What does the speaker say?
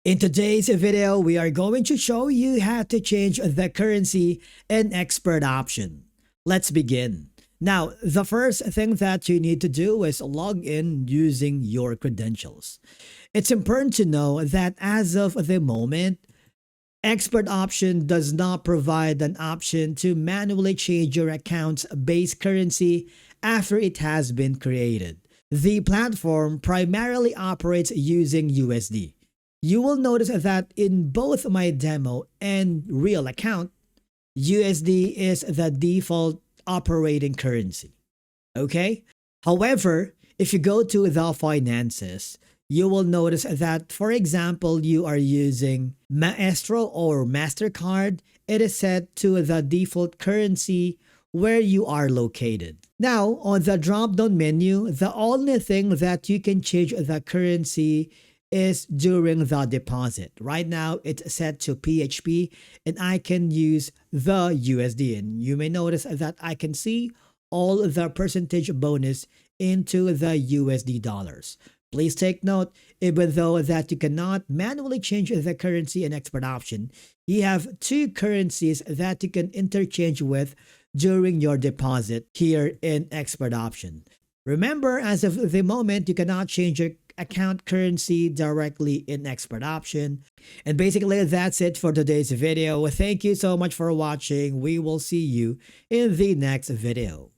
In today's video, we are going to show you how to change the currency in expert option. Let's begin. Now, the first thing that you need to do is log in using your credentials. It's important to know that as of the moment, expert option does not provide an option to manually change your account's base currency after it has been created. The platform primarily operates using USD. You will notice that in both my demo and real account, USD is the default operating currency. Okay? However, if you go to the finances, you will notice that, for example, you are using Maestro or MasterCard, it is set to the default currency where you are located. Now, on the drop-down menu, the only thing that you can change the currency is during the deposit. Right now, it's set to PHP and I can use the USD. And you may notice that I can see all the percentage bonus into the USD dollars. Please take note, even though that you cannot manually change the currency in expert option, you have two currencies that you can interchange with during your deposit here in expert option. Remember, as of the moment, you cannot change your account currency directly in expert option. And basically, that's it for today's video. Thank you so much for watching. We will see you in the next video.